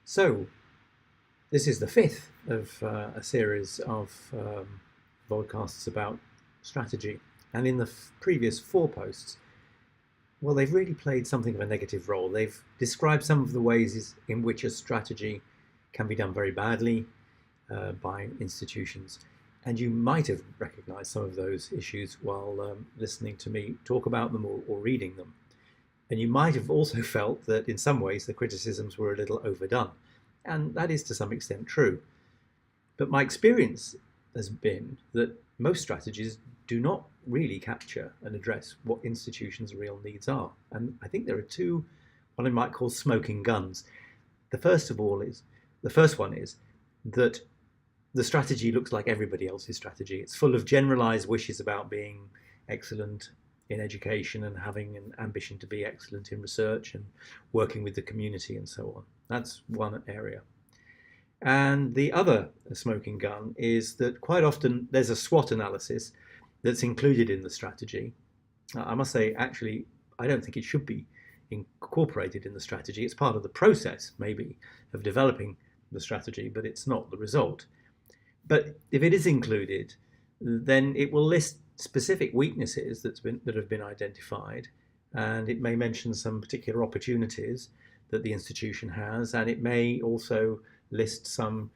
So, this is the fifth of a series of podcasts about strategy. And in the previous four posts, well, they've really played something of a negative role. They've described some of the ways in which a strategy can be done very badly by institutions. And you might have recognized some of those issues while listening to me talk about them or reading them. And you might have also felt that in some ways the criticisms were a little overdone. And that is to some extent true. But my experience has been that most strategies do not really capture and address what institutions' real needs are. And I think there are two, what I might call smoking guns. The first one is that the strategy looks like everybody else's strategy. It's full of generalized wishes about being excellent in education and having an ambition to be excellent in research and working with the community and so on. That's one area. And the other smoking gun is that quite often there's a SWOT analysis that's included in the strategy. I must say, actually, I don't think it should be incorporated in the strategy. It's part of the process, maybe, of developing the strategy, but it's not the result. But if it is included, then it will list specific weaknesses that have been identified, and it may mention some particular opportunities that the institution has, and it may also list some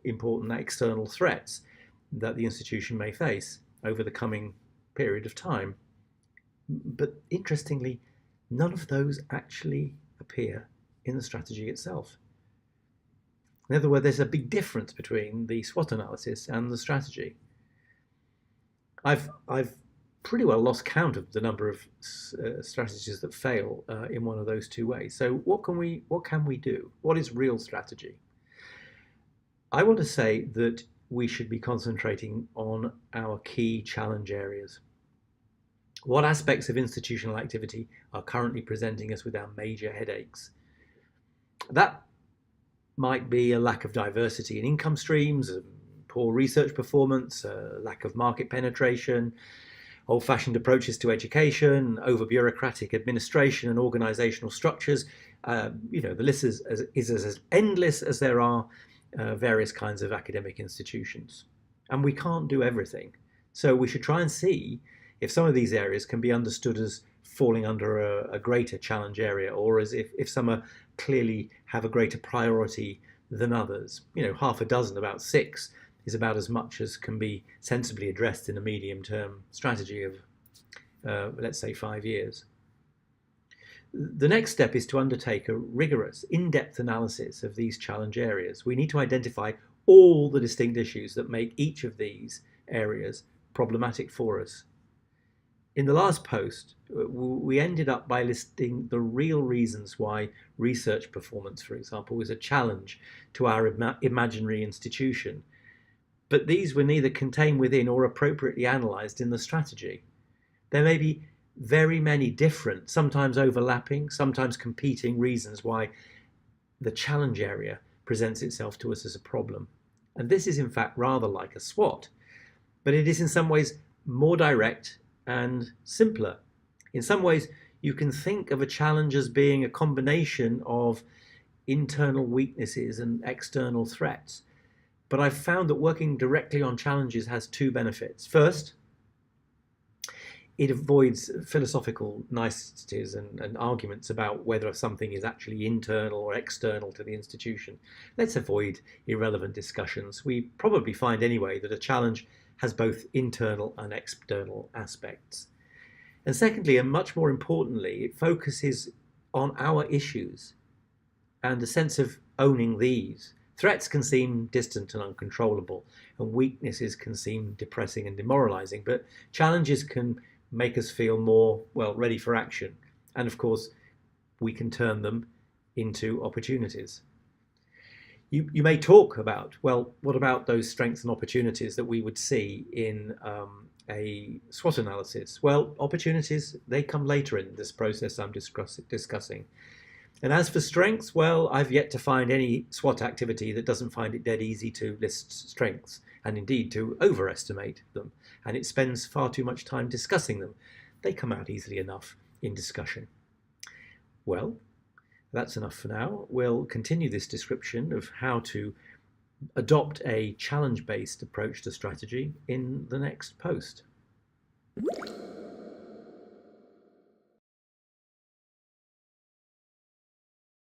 important external threats that the institution may face over the coming period of time. But interestingly, none of those actually appear in the strategy itself. In other words, there's a big difference between the SWOT analysis and the strategy. I've pretty well lost count of the number of strategies that fail in one of those two ways. So what can we do? What is real strategy? I want to say that we should be concentrating on our key challenge areas. What aspects of institutional activity are currently presenting us with our major headaches? That might be a lack of diversity in income streams, poor research performance, lack of market penetration, old-fashioned approaches to education, over-bureaucratic administration and organizational structures. The list is as endless as there are various kinds of academic institutions. And we can't do everything. So we should try and see if some of these areas can be understood as falling under a greater challenge area, or as if some are clearly have a greater priority than others. Half a dozen, about six, is about as much as can be sensibly addressed in a medium-term strategy of, let's say, 5 years. The next step is to undertake a rigorous, in-depth analysis of these challenge areas. We need to identify all the distinct issues that make each of these areas problematic for us. In the last post, we ended up by listing the real reasons why research performance, for example, was a challenge to our imaginary institution. But these were neither contained within or appropriately analysed in the strategy. There may be very many different, sometimes overlapping, sometimes competing reasons why the challenge area presents itself to us as a problem. And this is in fact rather like a SWOT, but it is in some ways more direct and simpler. In some ways, you can think of a challenge as being a combination of internal weaknesses and external threats. But I've found that working directly on challenges has two benefits. First, it avoids philosophical niceties and arguments about whether something is actually internal or external to the institution. Let's avoid irrelevant discussions. We probably find anyway that a challenge has both internal and external aspects. And secondly, and much more importantly, it focuses on our issues and a sense of owning these. Threats can seem distant and uncontrollable, and weaknesses can seem depressing and demoralizing, but challenges can make us feel more, ready for action. And of course, we can turn them into opportunities. You may talk about, what about those strengths and opportunities that we would see in a SWOT analysis? Well, opportunities, they come later in this process I'm discussing. And as for strengths, I've yet to find any SWOT activity that doesn't find it dead easy to list strengths, and indeed to overestimate them. And it spends far too much time discussing them. They come out easily enough in discussion. Well, That's enough for now. We'll continue this description of how to adopt a challenge-based approach to strategy in the next post.